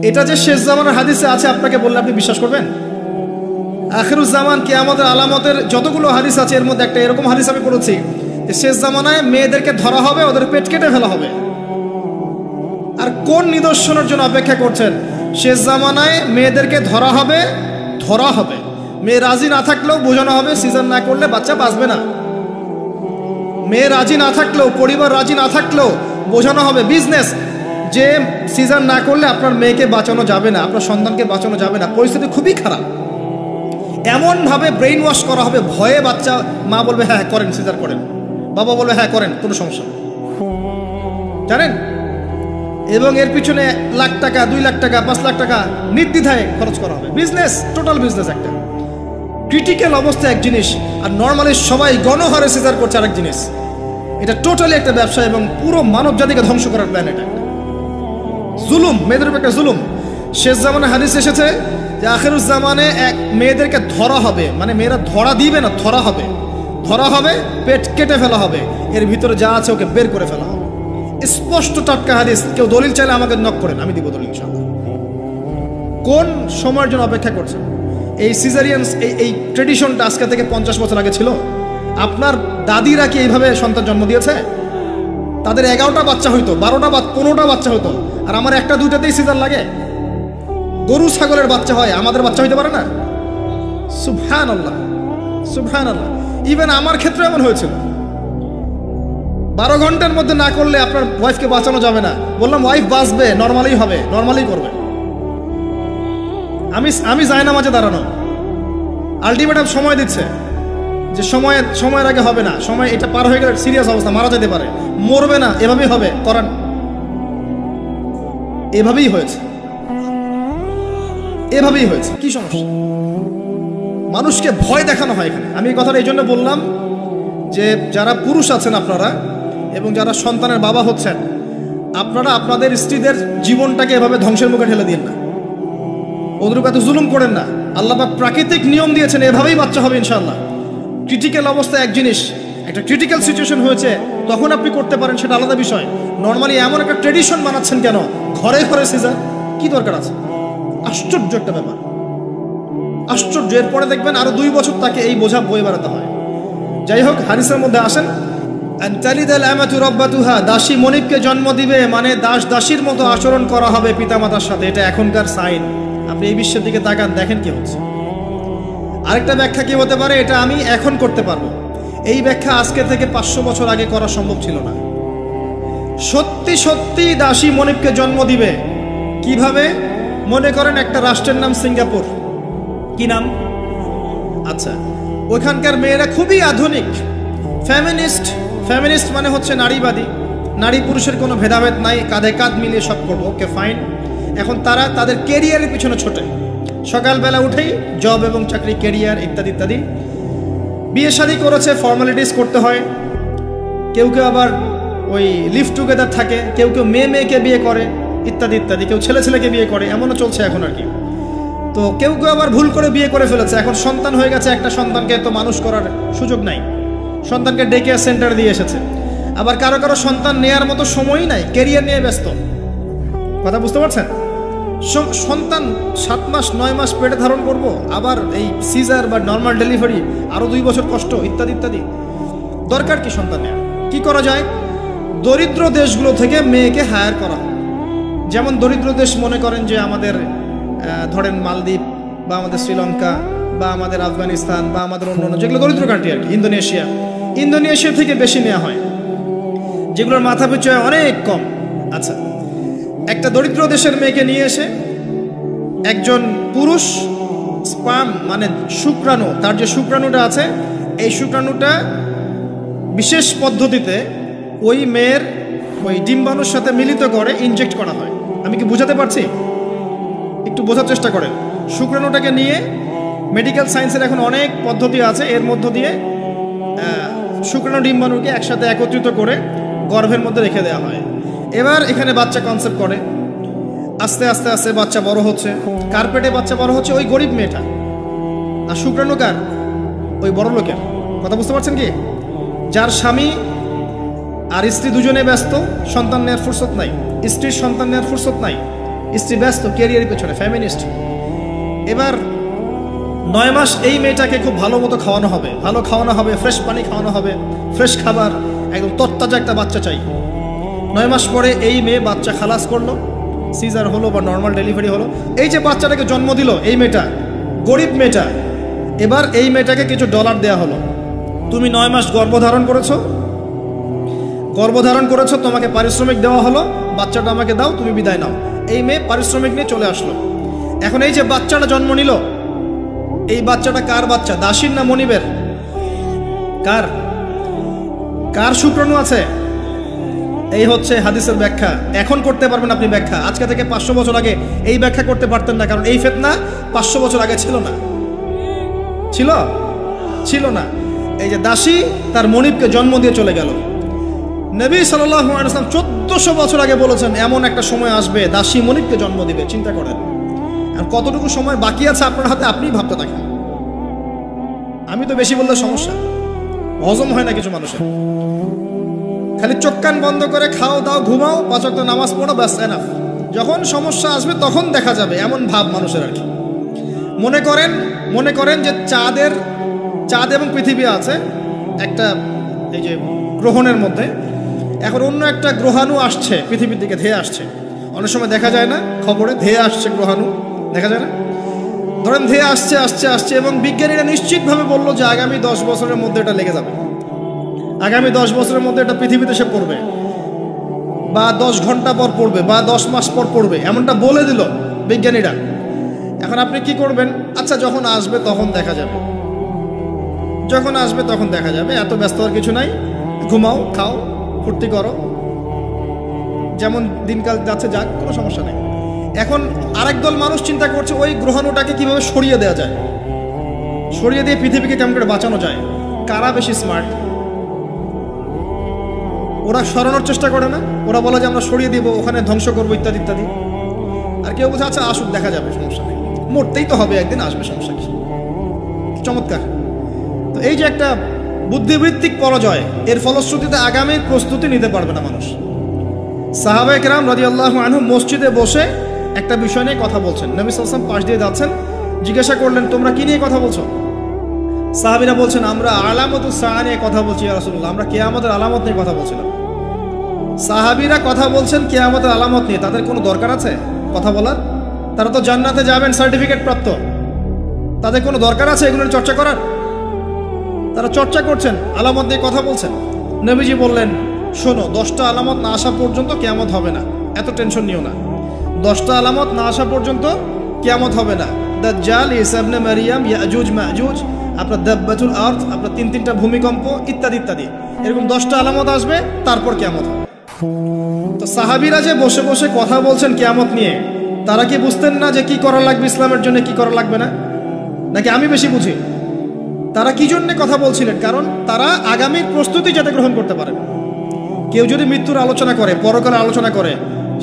এটা যে শেষ জামানের হাদিসে আছে আপনাকে বললে আপনি বিশ্বাস করবেন? আখিরুজ্জামান কিয়ামতের আলামতের যতগুলো হাদিস আছে এর মধ্যে একটা এরকম হাদিস আমি পড়েছি যে শেষ জামানায় মেয়েদেরকে ধরা হবে, ওদের পেট কেটে ফেলা হবে। আর কোন নিদর্শনের জন্য অপেক্ষা করছেন? শেষ জামানায় মেয়েদেরকে ধরা হবে, মেয়ে রাজি না থাকলেও বোঝানো হবে, সিজার না করলে বাচ্চা বাঁচবে না। মেয়ে রাজি না থাকলেও, পরিবার রাজি না থাকলেও বোঝানো হবে, বিজনেস, যে সিজার না করলে আপনার মেয়েকে বাঁচানো যাবে না, আপনার সন্তানকে বাঁচানো যাবে না, পরিস্থিতি খুবই খারাপ। এমনভাবে ব্রেইন ওয়াশ করা হবে, ভয়ে বাচ্চা, মা বলবে হ্যাঁ করেন, সিজার করেন, বাবা বলবে হ্যাঁ করেন, কোনো সমস্যা নেই, জানেন। এবং এর পিছনে লাখ টাকা, 2 লাখ টাকা, 5 লাখ টাকা নির্দ্বিধায় খরচ করা হবে। Business, total business. একটা ক্রিটিক্যাল অবস্থা এক জিনিস, আর নর্মালি সবাই গণহারে সিজার করছে আরেক জিনিস। এটা টোটালি একটা ব্যবসা এবং পুরো মানব জাতিকে ধ্বংস করার প্ল্যান। এটা জুলুম, মেয়েদের উপর একটা জুলুম। শেষ জামানে হাদিস এসেছে যে আখিরুজ্জামানে মেয়েদেরকে ধরা হবে, মানে মেয়েরা ধরা দিবে না, ধরা হবে, পেট কেটে ফেলা হবে, এর ভিতরে যা আছে ওকে বের করে ফেলা হবে। স্পষ্ট টাটকা হাদিস। কেউ দলিল চাইলে আমাকে নক করেন, আমি দিব দলিল ইনশাআল্লাহ। কোন সময়ের জন্য অপেক্ষা করছেন? এই সিজারিয়ান এই ট্রেডিশনটা আজকে থেকে 50 বছর আগে ছিল। আপনার দাদিরা কি এইভাবে সন্তান জন্ম দিয়েছে? তাদের 11টা বাচ্চা হইতো, 12টা 15টা বাচ্চা হইতো, আর আমার 1টা 2টাতেই সিজার লাগে। গরু ছাগলের বাচ্চা হয়, আমাদের বাচ্চা হইতে পারে না? সুবহানাল্লাহ, সুবহানাল্লাহ। ইভেন আমার ক্ষেত্রে এমন হয়েছিল। 12 ঘন্টার মধ্যে না করলে আপনার ওয়াইফকে বাঁচানো যাবে না। বললাম ওয়াইফ বাঁচবে, নর্মালি হবে, নর্মালি করবে। আমি যাই না মাঝে দাঁড়ানো, আলটিমেটাম সময় দিচ্ছে যে সময়ের আগে হবে না, সময় এটা পার হয়ে গেলে সিরিয়াস অবস্থা, মারা যেতে পারে, মরবে না, এভাবেই হবে, করান। এভাবেই হয়েছে, এভাবেই হয়েছে। কি সমস্যা? মানুষকে ভয় দেখানো হয় এখানে। আমি এই কথাটা এই জন্য বললাম যে যারা পুরুষ আছেন আপনারা এবং যারা সন্তানের বাবা হচ্ছেন, আপনারা আপনাদের স্ত্রীদের জীবনটাকে এভাবে ধ্বংসের মুখে ঠেলে দিন না, ওদের এত জুলুম করেন না। আল্লাহ পাক প্রাকৃতিক নিয়ম দিয়েছেন, এভাবেই বাচ্চা হবে ইনশাআল্লাহ। ক্রিটিক্যাল অবস্থা এক জিনিস, একটা ক্রিটিক্যাল সিচুয়েশন হয়েছে তখন আপনি করতে পারেন, সেটা আলাদা বিষয়। নর্মালি এমন একটা ট্রেডিশন বানাচ্ছেন কেন? ঘরে ঘরে সিজার, কি দরকার আছে? আশ্চর্য একটা ব্যাপার, আশ্চর্য। এরপরে দেখবেন আরো 2 বছর তাকে এই বোঝা বয়ে বেড়াতে হয়। যাই হোক, হাদিসের মধ্যে আসেন, দাসী মনিবকে জন্ম দিবে, মানে দাস দাসীর মতো আচরণ করা হবে পিতামাতার সাথে। এটা এখনকার সাইন। আপনি এই বিশ্বের দিকে তাকান, দেখেন কি হচ্ছে। আরেকটা ব্যাখ্যা কি হতে পারে? এটা আমি এখন করতে পারবো। এই ব্যাখ্যা আজকে থেকে 500 বছর আগে করা সম্ভব ছিল না। সত্যি সত্যি দাসী মনিবকে জন্ম দিবে। কিভাবে? মনে করেন একটা রাষ্ট্রের নাম সিঙ্গাপুর। কি নাম? আচ্ছা, ওইখানকার মেয়েরা খুবই আধুনিক, ফেমিনিস্ট মানে হচ্ছে নারীবাদী, নারী পুরুষের কোনো ভেদাভেদ নাই, কাঁধে কাঁধ মিলিয়ে সব করবো, ওকে ফাইন। এখন তারা তাদের কেরিয়ারের পিছনে ছোটে, সকালবেলা উঠেই জব এবং চাকরি, কেরিয়ার ইত্যাদি ইত্যাদি। বিয়ে শাদী করেছে, ফর্মালিটিস করতে হয়। কেউ কেউ আবার ওই লিভ টুগেদার থাকে, কেউ কেউ মেয়েকে বিয়ে করে ইত্যাদি ইত্যাদি, কেউ ছেলেকে বিয়ে করে, এমনও চলছে এখন আর কি। তো কেউ কেউ আবার ভুল করে বিয়ে করে ফেলেছে, এখন সন্তান হয়ে গেছে, একটা সন্তানকে তো মানুষ করার সুযোগ নাই, সন্তানকে ডে কেয়ার সেন্টার দিয়ে এসেছে। আবার কারো কারো সন্তান নেয়ার মতো সময়ই নাই, ক্যারিয়ার নিয়ে ব্যস্ত। কথা বুঝতে পারছেন? সন্তান 7 মাস 9 মাস পেটে ধারণ করব, আবার এই সিজার বা নর্মাল ডেলিভারি, আরো 2 বছর কষ্ট ইত্যাদি ইত্যাদি। দরকার কি সন্তান নেওয়া? কি করা যায়? দরিদ্র দেশগুলো থেকে মেয়েকে হায়ার করা। যেমন দরিদ্র দেশ মনে করেন যে আমাদের ধরেন মালদ্বীপ বা আমাদের শ্রীলঙ্কা বা আমাদের আফগানিস্তান বা আমাদের অন্যান্য যেগুলো দরিদ্র কান্ট্রি আর কি, ইন্দোনেশিয়া থেকে বেশি নেওয়া হয়, যেগুলোর মাথা পিছু অনেক কম। আচ্ছা, একটা দরিদ্র দেশের মেয়েকে নিয়ে এসে একজন পুরুষ স্পার্ম মানে শুক্রাণু, তার যে শুক্রাণুটা আছে, এই শুক্রাণুটা বিশেষ পদ্ধতিতে ওই মেয়ের ওই ডিম্বাণুর সাথে মিলিত করে ইনজেক্ট করা হয়। আমি কি বোঝাতে পারছি? একটু বোঝার চেষ্টা করেন। শুক্রাণুটাকে নিয়ে মেডিকেল সায়েন্সের এখন অনেক পদ্ধতি আছে, এর মধ্য দিয়ে শুক্রাণু ডিম্বাণুকে একসাথে একত্রিত করে গর্ভের মধ্যে রেখে দেওয়া হয়। এবার এখানে বাচ্চা কনসেপ্ট করে, আস্তে আস্তে আস্তে বাচ্চা বড় হচ্ছে। কার্পেটে বাচ্চা বড় হচ্ছে ওই গরিব মেয়েটা, আর শুক্রাণু কার? ওই বড় লোকের। কথা বুঝতে পারছেন কি? যার স্বামী আর স্ত্রী দুজনে ব্যস্ত, সন্তান নেওয়ার ফুরসত নাই, স্ত্রীর সন্তান নেওয়ার ফুরসত নাই, স্ত্রী ব্যস্ত ক্যারিয়ারের পেছনে, ফ্যামিনিস্ট। এবার 9 মাস এই মেয়েটাকে খুব ভালো মতো খাওয়ানো হবে, ভালো খাওয়ানো হবে, ফ্রেশ পানি খাওয়ানো হবে, ফ্রেশ খাবার, একদম তরতাজা একটা বাচ্চা চাই। 9 মাস পরে এই মেয়ে বাচ্চা খালাস করলো, সিজার হলো বা নর্মাল ডেলিভারি হলো। এই যে বাচ্চাটাকে জন্ম দিল এই মেয়েটা, গরিব মেয়েটা, এবার এই মেয়েটাকে কিছু ডলার দেয়া হলো। তুমি 9 মাস গর্ভধারণ করেছো, তোমাকে পারিশ্রমিক দেওয়া হলো, বাচ্চাটা আমাকে দাও, তুমি বিদায় নাও। এই মেয়ে পারিশ্রমিক নিয়ে চলে আসলো। এখন এই যে বাচ্চাটা জন্ম নিল, এই বাচ্চাটা কার বাচ্চা? দাসীর না মনিবের? কার শুক্রাণু আছে? এই হচ্ছে হাদিসের ব্যাখ্যা। এখন করতে পারবেন আপনি ব্যাখ্যা, আজকে থেকে 500 বছর আগে এই ব্যাখ্যা করতে পারতেন না, কারণ এই ফিতনা 500 বছর আগে ছিল না। এই যে দাসী তার মনিবকে জন্ম দিয়ে চলে গেল। নবী সাল্লাল্লাহু আলাইহি ওয়াসাল্লাম 1400 বছর আগে বলেছেন এমন একটা সময় আসবে দাসী মনিবকে জন্ম দিবে। চিন্তা করেন আর কতটুকু সময় বাকি আছে আপনার হাতে, আপনিই ভাবতে থাকেন। আমি তো বেশি বললে সমস্যা, হজম হয় না কিছু মানুষের। খালি চোখ কান বন্ধ করে খাও দাও ঘুমাও, 5 ওয়াক্ত নামাজ পড়ো, ব্যাস এনাফ। যখন সমস্যা আসবে তখন দেখা যাবে, এমন ভাব মানুষের আর কি। মনে করেন যে চাঁদ এবং পৃথিবী আছে একটা এই যে গ্রহণের মধ্যে। এখন অন্য একটা গ্রহাণু আসছে পৃথিবীর দিকে, ধেয়ে আসছে। অনেক সময় দেখা যায় না খবরে, ধেয়ে আসছে গ্রহাণু, দেখা যায় না? ধরেন ধেয়ে আসছে এবং বিজ্ঞানীরা নিশ্চিতভাবে বললো যে আগামী 10 বছরের মধ্যে এটা লেগে যাবে, আগামী 10 বছরের মধ্যে এটা পৃথিবীতে এসে পড়বে, বা 10 ঘন্টা পর পড়বে, বা 10 মাস পর পড়বে, এমনটা বলে দিল বিজ্ঞানীরা। এখন আপনি কি করবেন? আচ্ছা যখন আসবে তখন দেখা যাবে, এত ব্যস্ত হওয়ার কিছু নাই, ঘুমাও খাও ফুর্তি করো, যেমন দিনকাল যাচ্ছে যাক, কোনো সমস্যা নেই। এখন আরেক দল মানুষ চিন্তা করছে ওই গ্রহাণুটাকে কিভাবে সরিয়ে দেওয়া যায়, সরিয়ে দিয়ে পৃথিবীকে কেমন করে বাঁচানো যায়। কারা বেশি স্মার্ট? ওরা সরানোর চেষ্টা করে না, ওরা বলে যে আমরা সরিয়ে দিব, ওখানে ধ্বংস করবো, ইত্যাদি ইত্যাদি। আর কেউ বোঝা আচ্ছা আসুক দেখা যাবে, সমস্যা নেই, মরতেই তো হবে একদিন, আসবে, সমস্যা কি। চমৎকার। তো এই যে একটা বুদ্ধিবৃত্তিক পরাজয়, এর ফলশ্রুতিতে আগামীর প্রস্তুতি নিতে পারবে না মানুষ। সাহাবায়ে কেরাম রাদিয়াল্লাহু আনহুম মসজিদে বসে একটা বিষয় নিয়ে কথা বলছেন, নবী সাল্লাল্লাহু আলাইহি ওয়াসাল্লাম পাশ দিয়ে যাচ্ছেন, জিজ্ঞাসা করলেন তোমরা কি নিয়ে কথা বলছো? সাহাবীরা বলছেন আমরা আলামাতুস সাআ নিয়ে কথা বলছি ইয়া রাসূলুল্লাহ, আমরা কিয়ামতের আলামত নিয়ে কথা বলছিলাম। সাহাবীরা কথা বলছেন কিয়ামতের আলামত নিয়ে, তাদের কোনো দরকার আছে কথা বলার? তারা তো জান্নাতে যাবেন সার্টিফিকেট প্রাপ্ত, তাদের কোনো দরকার আছে এগুলোর চর্চা করার? তারা চর্চা করছেন, আলামত নিয়ে কথা বলছেন। নবীজি বললেন শোনো, 10টা আলামত না আসা পর্যন্ত কিয়ামত হবে না, এত টেনশন নিও না। 10টা আলামত না আসা পর্যন্ত কিয়ামত হবে না। দাজ্জাল, ঈসা ইবনে মারিয়াম, ইয়াজুজ মাজুজ, আপনার দাব্বাতুল আরদ, আপনার 3টা ভূমিকম্প, ইত্যাদি ইত্যাদি, এরকম 10টা আলামত আসবে, তারপর কিয়ামত হবে। তো সাহাবীরা যে বসে বসে কথা বলছেন কিয়ামত নিয়ে, তারা কি বুঝতেন না যে কি করা লাগবে ইসলামের জন্য, কি করা লাগবে না? নাকি আমি বেশি বুঝি? তারা কি জন্য কথা বলছিলেন? কারণ তারা আগামীর প্রস্তুতি যাতে গ্রহণ করতে পারে। কেউ যদি মৃত্যুর আলোচনা করে, পরকালের আলোচনা করে,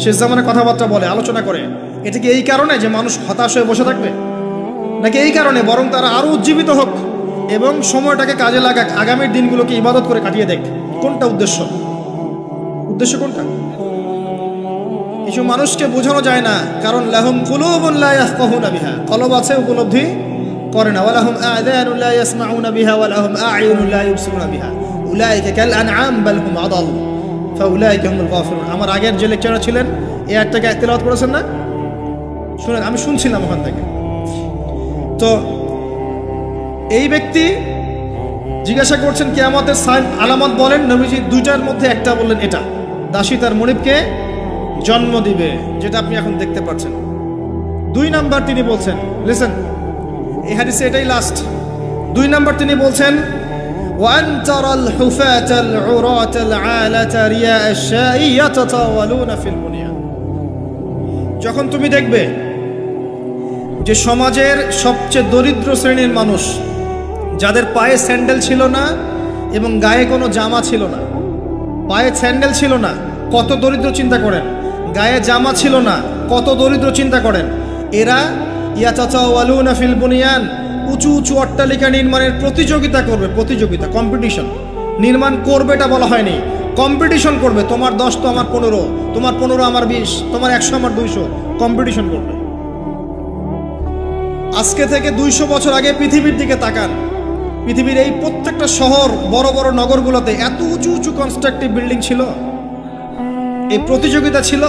শেষ জামানে কথাবার্তা বলে, আলোচনা করে, এটা কি এই কারণে যে মানুষ হতাশ হয়ে বসে থাকবে, নাকি এই কারণে বরং তারা আরো উজ্জীবিত হোক এবং সময়টাকে কাজে লাগাক, আগামীর দিনগুলোকে ইবাদত করে কাটিয়ে দেখ? কোনটা উদ্দেশ্য কোনটা? কিছু মানুষকে বোঝানো যায় না, কারণ লাহুম কুলুবুন লা ইয়াফকাহুনা বিহা, কলব আছে উপলব্ধি করে না। ওয়ালাহুম আযানুন লা ইয়াসমাউনা বিহা ওয়ালাহুম আ'য়ুনুন লা ইউবসিরুনা বিহা উলাইকা কাল আনআম বাল হুম আদাল ফাউলাইকা হুমুল গাফিরুন। আমার আগের যে লেকচারার ছিলেন এই আয়াতটাকে তেলাওয়াত করেছেন না? শুনেন, আমি শুনছিলাম ওখান থেকে। তো এই ব্যক্তি জিজ্ঞাসা করছেন কিয়ামতের আলামত বলেন, নবীজি 2টার মধ্যে একটা বললেন, এটা দাসী তার মনিবকে জন্ম দিবে, যেটা আপনি এখন দেখতে পাচ্ছেন। 2 নাম্বার তিনি বলছেন, লিসেন, এই হাদিসে এটাই লাস্ট। 2 নাম্বার তিনি বলছেন ওয়ান তারাল হুফাতাল উরাতাল আলাতা রিয়া'আশ শাই ইয়াতাতাওয়ালুনা ফিল বুনিয়ান। যখন তুমি দেখবে যে সমাজের সবচেয়ে দরিদ্র শ্রেণীর মানুষ, যাদের পায়ে স্যান্ডেল ছিল না এবং গায়ে কোনো জামা ছিল না, পায়ে স্যান্ডেল ছিল না, কত দরিদ্র চিন্তা করেন, গায়ে জামা ছিল না, কত দরিদ্র চিন্তা করেন, এরা ইয়াতাতাওয়ালুনা ফিল বুনিয়ান, উঁচু উঁচু অট্টালিকা নির্মাণের প্রতিযোগিতা করবে, কম্পিটিশন। নির্মাণ করবে এটা বলা হয়নি, কম্পিটিশন করবে, তোমার 10 তো আমার 15, তোমার 15 আমার 20, তোমার 100 আমার 200, কম্পিটিশন করবে। আজকে থেকে 200 বছর আগে পৃথিবীর দিকে তাকান, পৃথিবীর এই প্রত্যেকটা শহর, বড় বড় নগরগুলোতে এত উঁচু উঁচু কনস্ট্রাকটিভ বিল্ডিং ছিল, এই প্রতিযোগিতা ছিল।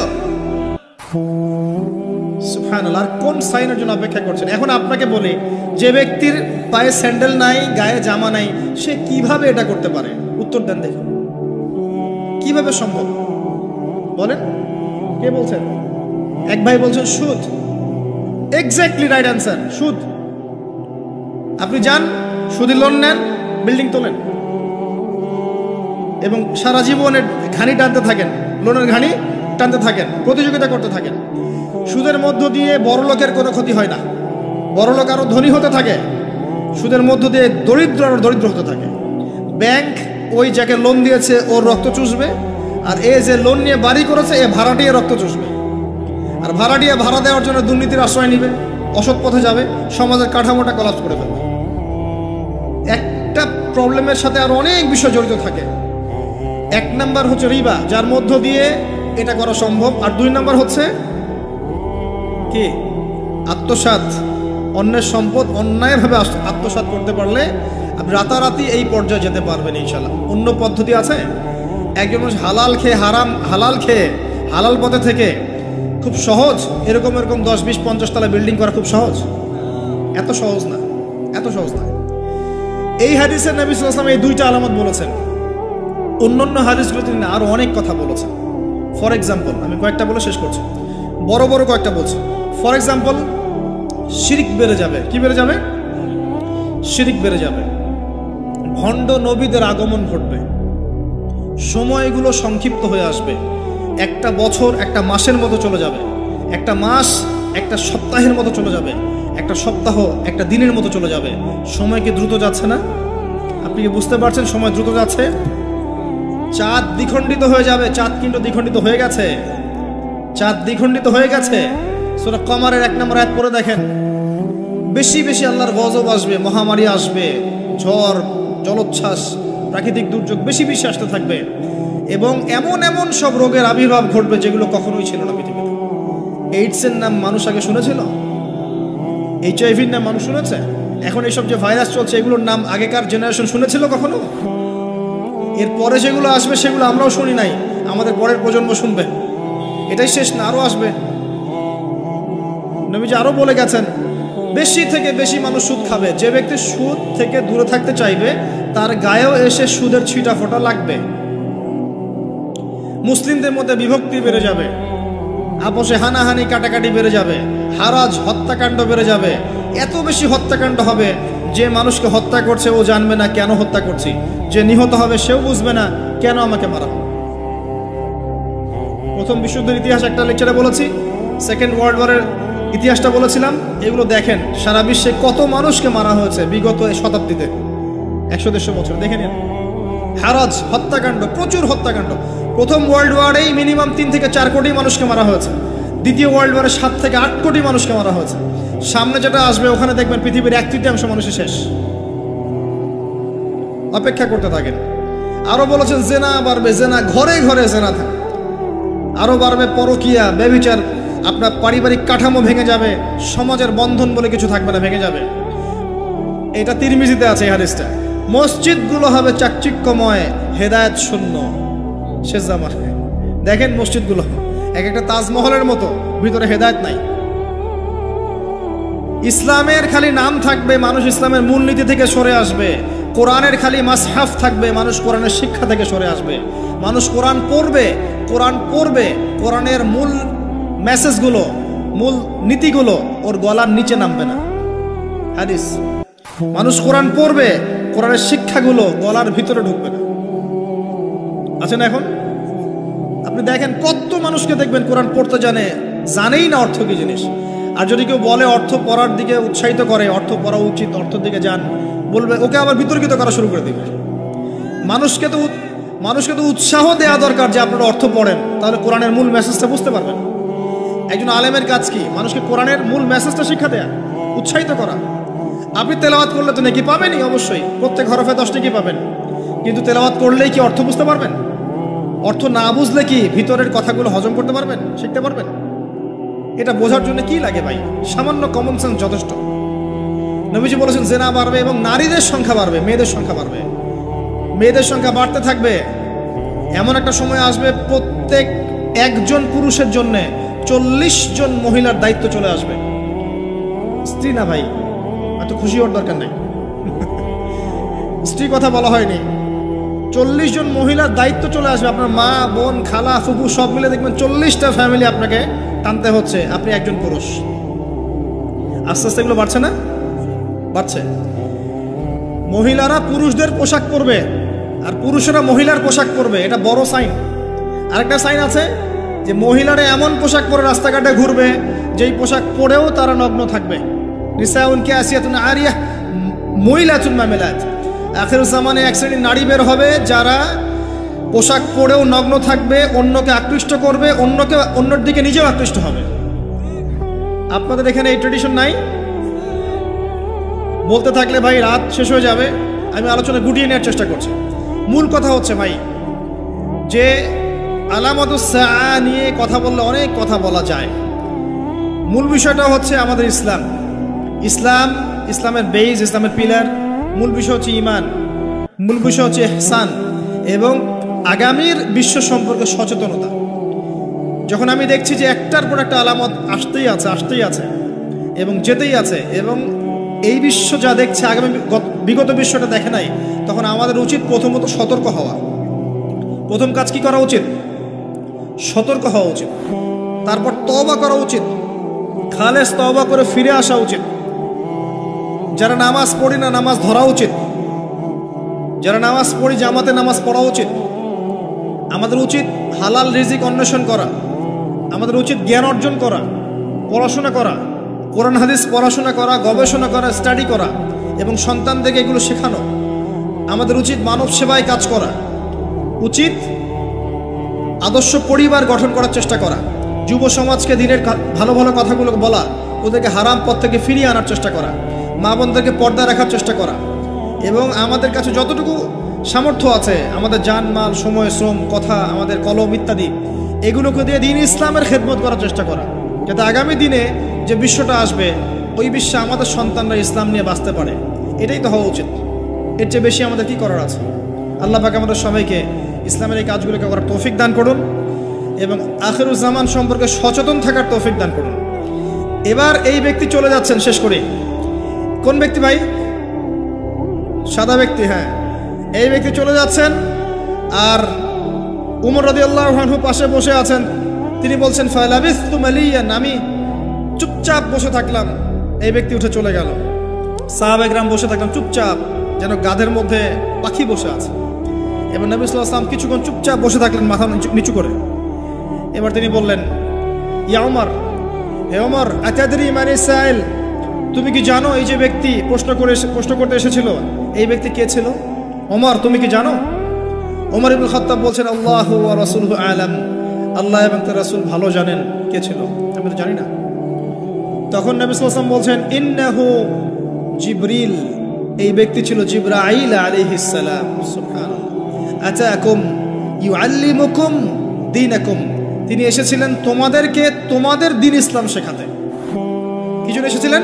সুবহানাল্লাহ। আর কোন সাইনের জন্য অপেক্ষা করছেন? এখন আপনাকে বলি, যে ব্যক্তির পায়ে স্যান্ডেল নাই, গায়ে জামা নাই, সে কিভাবে এটা করতে পারে? উত্তর দেন দেখুন, কিভাবে সম্ভব বলেন? কে বলছেন? এক ভাই বলছেন সুদ। এক্স্যাক্টলি রাইট অ্যান্সার, সুদ। আপনি যান, সুদি লোন নেন, বিল্ডিং তোলেন এবং সারা জীবনের ঘানি টানতে থাকেন, লোনের ঘানি টানতে থাকেন, প্রতিযোগিতা করতে থাকেন। সুদের মধ্য দিয়ে বড় লোকের কোনো ক্ষতি হয় না, বড় লোক আরো ধনী হতে থাকে, সুদের মধ্য দিয়ে দরিদ্র আরো দরিদ্র হতে থাকে। ব্যাংক ওই যাকে লোন দিয়েছে ওর রক্ত চুষবে, আর এ যে লোন নিয়ে বাড়ি করেছে এ ভাড়াটিয়ে রক্ত চুষবে, আর ভাড়াটিয়ে ভাড়া দেওয়ার জন্য দুর্নীতির আশ্রয় নিবে, অসৎ পথে যাবে, সমাজের কাঠামোটা কলাপস করে ফেলবে। একটা প্রবলেমের সাথে আর অনেক বিষয় জড়িত থাকে। 1 নাম্বার হচ্ছে রিবা, যার মধ্য দিয়ে এটা করা সম্ভব। আর 2 নাম্বার হচ্ছে কি? আত্মসাৎ। অন্যের সম্পদ অন্যায়ভাবে আত্মসাৎ করতে পারলে আপনি রাতারাতি এই পর্যায়ে যেতে পারবেন ইনশাল্লাহ। অন্য পদ্ধতি আছে? একজন মানুষ হালাল খেয়ে হালাল খেয়ে হালাল পথে থেকে খুব সহজ এরকম 10, 20, 50 তলা বিল্ডিং করা খুব সহজ? এত সহজ না, এত সহজ না। এই হাদিসে নবী সাল্লাল্লাহু আলাইহি ওয়াসাল্লাম এই 2টা আলামত বলেছেন। অন্যান্য হাদিসগুলো তিনি আরো অনেক কথা বলেছেন। ফর এক্সাম্পল, আমি কয়েকটা বলে শেষ করছি, বড় বড় কয়েকটা বলছি। ফর এক্সাম্পল, শিরিক বেড়ে যাবে। কি বেড়ে যাবে? শিরিক বেড়ে যাবে। ভণ্ড নবীদের আগমন ঘটবে, সময়গুলো সংক্ষিপ্ত হয়ে আসবে। একটা বছর একটা মাসের মতো চলে যাবে, একটা মাস একটা সপ্তাহের মতো চলে যাবে, একটা সপ্তাহ একটা দিনের মতো চলে যাবে। সময় কি দ্রুত যাচ্ছে না? আপনি কি বুঝতে পারছেন সময় দ্রুত যাচ্ছে? চাঁদ দ্বিখণ্ডিত হয়ে যাবে। চাঁদ কিন্তু দ্বিখণ্ডিত হয়ে গেছে, চাঁদ দ্বিখণ্ডিত হয়ে গেছে। সূরা কমারের 1 নম্বর আয়াত পড়ে দেখেন। বেশি বেশি আল্লাহর গজব আসবে, মহামারী আসবে, ঝড়, জলোচ্ছ্বাস, প্রাকৃতিক দুর্যোগ বেশি বেশি আসতে থাকবে এবং এমন এমন সব রোগের আবির্ভাব ঘটবে যেগুলো কখনোই ছিল না পৃথিবীতে। এইডসের নাম মানুষ আগে শুনেছিল? HIV-র নাম মানুষ শুনেছে? এখন এইসব যে ভাইরাস চলছে এগুলোর নাম আগেকার জেনারেশন শুনেছিল কখনো? এরপরে যেগুলো আসবে সেগুলো আমরাও শুনি নাই, আমাদের পরের প্রজন্ম শুনবে। এটাই শেষ না, আরো আসবে। নবীজি আরো বলে গেছেন, বেশি থেকে বেশি মানুষ সুদ খাবে। যে ব্যক্তি সুদ থেকে দূরে থাকতে চাইবে তার গায়েও এসে সুদের ছিটা ফোঁটা লাগবে। মুসলিমদের মধ্যে বিভক্তি বেড়ে যাবে, আপোষে হানাহানি কাটাকাটি বেড়ে যাবে, হারাজ হত্যাকাণ্ড বেড়ে যাবে। এত বেশি হত্যাকাণ্ড হবে যে মানুষকে হত্যা করছে ও জানবে না কেন হত্যা করছি, যে নিহত হবে সেও বুঝবে না কেন আমাকে মারা হবে। প্রথম বিশ্বযুদ্ধের ইতিহাস একটা লেকচারে বলেছি, সেকেন্ড ওয়ার্ল্ড ওয়ারের ইতিহাসটা বলেছিলাম। এগুলো দেখেন সারা বিশ্বে কত মানুষকে মারা হয়েছে বিগত শতাব্দীতে, 100-150 বছর দেখে নিন। হারাজ হত্যাকাণ্ড, প্রচুর হত্যাকাণ্ড। প্রথম ওয়ার্ল্ড ওয়ারেই মিনিমাম 3 থেকে 4 কোটি মানুষকে মারা হয়েছে। দ্বিতীয় ওয়ার্ল্ড ওয়ারে 7 থেকে 8 কোটি মানুষকে মারা হয়েছে। সামনে যেটা আসবে ওখানে দেখবেন পৃথিবীর 1/3 মানুষই শেষ। অপেক্ষা করতে থাকেন। আরো বলেছেন জেনা বাড়বে, জেনা ঘরে ঘরে জেনা থাকে। আরো বাড়বে পরকিয়া, ব্যভিচার, আপনার পারিবারিক কাঠামো ভেঙে যাবে, সমাজের বন্ধন বলে কিছু থাকবে না, ভেঙে যাবে। এটা তিরমিজিতে আছে এই হাদিসটা। মসজিদগুলো হবে চাকচিক্যময়, হেদায়েত শূন্য। শেষ জামানে দেখেন মসজিদগুলো এক একটা তাজমহলের মতো, ভিতরে হেদায়েত নাই। ইসলামের খালি নাম থাকবে, মানুষ ইসলামের মূলনীতি থেকে সরে আসবে। কোরআনের খালি মাসহাফ থাকবে, মানুষ কোরআনের শিক্ষা থেকে সরে আসবে। মানুষ কোরআন পড়বে, কোরআনের মূল মেসেজগুলো, মূল নীতিগুলো ওর গলার নিচে নামবে না। হাদিস, মানুষ কোরআন পড়বে, কোরআনের শিক্ষাগুলো গলার ভিতরে ঢুকবে না। আছে না? এখন আপনি দেখেন কত মানুষকে দেখবেন কোরআন পড়তে জানেই না অর্থ কি জিনিস। আর যদি কেউ বলে অর্থ পড়ার দিকে উৎসাহিত করে, অর্থ পড়া উচিত, অর্থের দিকে যান বলবে, ওকে আবার বিতর্কিত করা শুরু করে দিবে। মানুষকে তো উৎসাহ দেওয়া দরকার যে আপনারা অর্থ পড়েন, তাহলে কোরআনের মূল মেসেজটা বুঝতে পারবেন। একজন আলেমের কাজ কি? মানুষকে কোরআনের মূল মেসেজটা শিক্ষা দেয়া, উৎসাহিত করা। আপনি তেলাওয়াত করলে তো নেকি পাবেনই, অবশ্যই প্রত্যেক হরফে 10 নেকি পাবেন, কিন্তু তেলাওয়াত করলেই কি অর্থ বুঝতে পারবেন? অর্থ না বুঝলে কি ভিতরের কথাগুলো হজম করতে পারবেন, শিখতে পারবেন? এটা বোঝার জন্য কি লাগে ভাই? সামান্য কমন সেন্স যথেষ্ট। নবীজি বলেছেন জেনা বাড়বে এবং নারীদের সংখ্যা বাড়বে, মেয়েদের সংখ্যা বাড়বে, মেয়েদের সংখ্যা বাড়তে থাকবে। এমন একটা সময় আসবে প্রত্যেক একজন পুরুষের জন্য 40 জন মহিলার দায়িত্ব চলে আসবে। স্ত্রী না ভাই, এত খুশি হওয়ার দরকার নাই, স্ত্রী কথা বলা হয়নি। 40 জন মহিলার দায়িত্ব চলে আসবে। আপনার মা, বোন, খালা, ফুফু সব মিলে দেখবেন 40টা ফ্যামিলি আপনাকে টানতে হচ্ছে, আপনি একজন পুরুষ। আস্তে আস্তে এগুলো বাড়ছে না? বাড়ছে। মহিলারা পুরুষদের পোশাক পরবে আর পুরুষেরা মহিলার পোশাক পরবে, এটা বড় সাইন। আরেকটা সাইন আছে যে মহিলারা এমন পোশাক পরে রাস্তাঘাটে ঘুরবে যেই পোশাক পরেও তারা নগ্ন থাকবে। নিসাউন কাসিয়াতুন আরিয়াহ মুইলাতুন মামিলাত। আখিরুজ জামানে এক শ্রেণীর নারী বের হবে যারা পোশাক পরেও নগ্ন থাকবে, অন্যকে আকৃষ্ট করবে, অন্যর দিকে নিজেও আকৃষ্ট হবে। আপনাদের এখানে এই ট্রেডিশন নাই? বলতে থাকলে ভাই রাত শেষ হয়ে যাবে, আমি আলোচনা গুটিয়ে নেওয়ার চেষ্টা করছি। মূল কথা হচ্ছে ভাই যে আলামাতুস সাআ নিয়ে কথা বললে অনেক কথা বলা যায়। মূল বিষয়টা হচ্ছে আমাদের ইসলাম, ইসলামের বেজ, ইসলামের পিলার। মূল বিষয় হচ্ছে ঈমান, মূল বিষয় হচ্ছে ইহসান এবং আগামীর বিশ্ব সম্পর্কে সচেতনতা। যখন আমি দেখছি যে একটার পর একটা আলামত আসতেই আছে এবং যেতেই আছে, এবং এই বিশ্ব যা দেখছে আগামী বিগত বিশ্বটা দেখে নাই, তখন আমাদের উচিত প্রথমত সতর্ক হওয়া। প্রথম কাজ কি করা উচিত? সতর্ক হওয়া উচিত। তারপর তওবা করা উচিত, খালেস তওবা করে ফিরে আসা উচিত। যারা নামাজ পড়ি না নামাজ ধরা উচিত, যারা নামাজ পড়ি জামাতে নামাজ পড়া উচিত। আমাদের উচিত হালাল রিজিক অন্বেষণ করা, আমাদের উচিত জ্ঞান অর্জন করা, পড়াশোনা করা, কোরআন হাদিস পড়াশোনা করা, গবেষণা করা, স্টাডি করা এবং সন্তানদেরকে এগুলো শেখানো। আমাদের উচিত মানব সেবায় কাজ করা, উচিত আদর্শ পরিবার গঠন করার চেষ্টা করা, যুব সমাজকে দিনের ভালো ভালো কথাগুলো বলা, ওদেরকে হারাম পথ থেকে ফিরিয়ে আনার চেষ্টা করা, মা বোনদেরকে পর্দা রাখার চেষ্টা করা এবং আমাদের কাছে যতটুকু সামর্থ্য আছে আমাদের জানমাল, সময়, শ্রম, কথা, আমাদের কলম ইত্যাদি এগুলোকে দিয়ে দিন ইসলামের খেদমত করার চেষ্টা করা, যাতে আগামী দিনে যে বিশ্বটা আসবে ওই বিশ্বে আমাদের সন্তানরা ইসলাম নিয়ে বাঁচতে পারে। এটাই তো হওয়া উচিত। এর চেয়ে বেশি আমাদের কি করার আছে? আল্লাহ পাক আমাদের সবাইকে ইসলামের এই কাজগুলোকে করার তৌফিক দান করুন এবং আখিরুজ জামান সম্পর্কে সচেতন থাকার তৌফিক দান করুন। এবার এই ব্যক্তি চলে যাচ্ছেন, শেষ করে। কোন ব্যক্তি ভাই? সাদা ব্যক্তি, হ্যাঁ। এই ব্যক্তি চলে যাচ্ছেন আর উমর রাদিয়াল্লাহু আনহু পাশে বসে আছেন। তিনি বলছেন ফালাবিস্তু মালিয়ান, আমি চুপচাপ বসে থাকলাম। এই ব্যক্তি উঠে চলে গেল। সাহাবায়ে কেরাম বসে থাকলাম চুপচাপ, যেন গাধের মধ্যে পাখি বসে আছে। এবার নবী সাল্লাল্লাহু আলাইহি ওয়াসাল্লাম কিছুক্ষণ চুপচাপ বসে থাকলেন মাথা নিচু করে। এবার তিনি বললেন, ইয়া উমর, হে উমর, আতাদরি মান সাইল, তুমি কি জানো এই যে ব্যক্তি প্রশ্ন করতে এসেছিল এই ব্যক্তি কে ছিল? ওমর, তুমি কি জানো? ওমর ইবনে খাত্তাব বলছেন, আল্লাহু ওয়া রাসূলুহু আলাম, আল্লাহ এবং তার রাসূল ভালো জানেন কে ছিল, আমি তো জানি না। তখন নবী সাল্লাল্লাহু আলাইহি ওয়াসাল্লাম বলছেন, ইন্নাহু জিবরিল, এই ব্যক্তি ছিল জিবরাইল আলাইহিস সালাম। সুবহানাল্লাহ। আতাকুম ইউআল্লিমুকুম দীনাকুম, তিনি এসেছিলেন তোমাদেরকে তোমাদের দ্বীন ইসলাম শেখাতে। কি জন্য এসেছিলেন?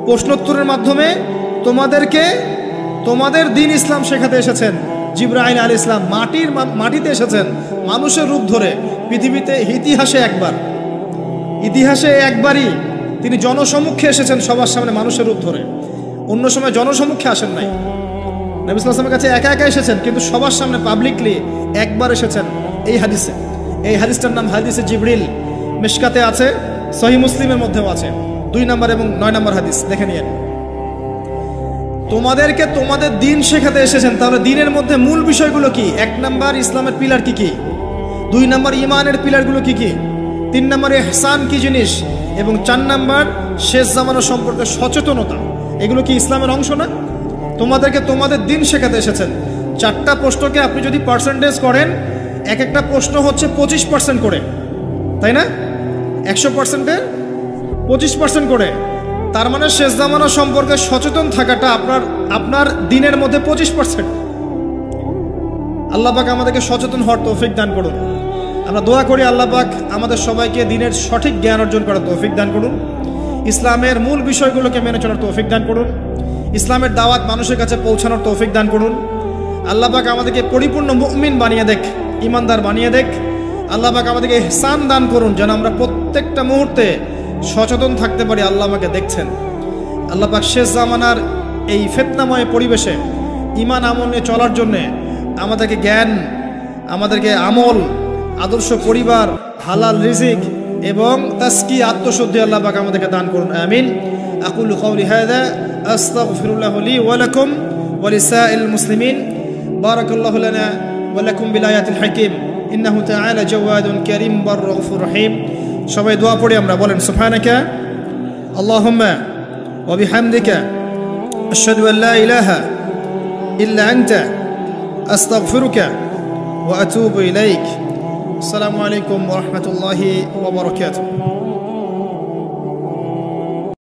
প্রশ্নোত্তরের মাধ্যমে তোমাদেরকে তোমাদের দ্বীন ইসলাম শেখাতে এসেছেন। জিবরাইল আলাইহিস সালাম মাটিতে এসেছেন মানুষের রূপ ধরে। পৃথিবীতে ইতিহাসে একবারই তিনি জনসমক্ষে এসেছেন, সবার সামনে মানুষের রূপ ধরে। অন্য সময় জনসমক্ষে আসেন নাই। নবী সাল্লাল্লাহু আলাইহি ওয়াসাল্লামের কাছে একা একা এসেছেন, কিন্তু সবার সামনে পাবলিকলি একবার এসেছেন। এই হাদিসটার নাম হাদিসে জিবরিল। মিশকাতে আছে, সহিহ মুসলিমের মধ্যেও আছে, 2 নম্বর এবং 9 নম্বর হাদিস, দেখে নিয়েন। তোমাদেরকে তোমাদের দ্বীন শেখাতে এসেছেন। তাহলে দ্বীনের মধ্যে মূল বিষয়গুলো কি? 1 নম্বর ইসলামের পিলার কি কি, 2 নম্বর ঈমানের পিলারগুলো কি কি, 3 নম্বর ইহসান কি জিনিস, এবং 4 নম্বর শেষ জামানা সম্পর্কে সচেতনতা। এগুলো কি ইসলামের অংশ না? তোমাদেরকে তোমাদের দ্বীন শেখাতে এসেছেন। 4টা প্রশ্নকে আপনি যদি পার্সেন্টেজ করেন, এক একটা প্রশ্ন হচ্ছে 25% করে, তাই না? 100%-এর 25% করে। তার মানে শেষ জামানা সম্পর্কে সচেতন থাকাটা আপনার দ্বীনের মধ্যে 25%। আল্লাহ পাক আমাদেরকে সচেতন হওয়ার তৌফিক দান করুন। আমরা দোয়া করি আল্লাহ পাক আমাদের সবাইকে দিনের সঠিক জ্ঞান অর্জন করার তৌফিক দান করুন, ইসলামের মূল বিষয়গুলোকে মেনে চলার তৌফিক দান করুন, ইসলামের দাওয়াত মানুষের কাছে পৌঁছানোর তৌফিক দান করুন। আল্লাহ পাক আমাদেরকে পরিপূর্ণ মুমিন বানিয়ে দেখ, ইমানদার বানিয়ে দেখ। আল্লাহ পাক আমাদেরকে ইহসান দান করুন যেন আমরা প্রত্যেকটা মুহূর্তে সচেতন থাকতে পারি আল্লাহ আমাকে দেখছেন। আল্লাহ পাক শেষ জামানার এই ফিতনাময় পরিবেশে ঈমান আমল নিয়ে চলার জন্যে আমাদেরকে জ্ঞান, আমাদেরকে আমল, আদর্শ পরিবার, হালাল রিজিক এবং তাসকি আত্মশুদ্ধি আল্লাহ পাক আমাদেরকে দান করুন। আমিন। আকুলু কাওলি হাযা আস্তাগফিরুল্লাহ লি ওয়া লাকুম ওয়া লিসাইল মুসলিমিন। বারাকাল্লাহু লানা ওয়া লাকুম বিল আয়াতিল হাকীম ইন্নাহু তাআলা জাওয়াদুন কারীম বারর গফুর রহিম। সবাই দোয়া পড়ি আমরা, বলেন সুবহানাকা আল্লাহুম্মা ওয়া বিহামদিকা আশহাদু আল লা ইলাহা ইল্লা আনতা আস্তাগফিরুকা ওয়া আতুবু ইলাইক। আসসালামু আলাইকুম ওয়া রাহমাতুল্লাহি ওয়া বারাকাতুহু।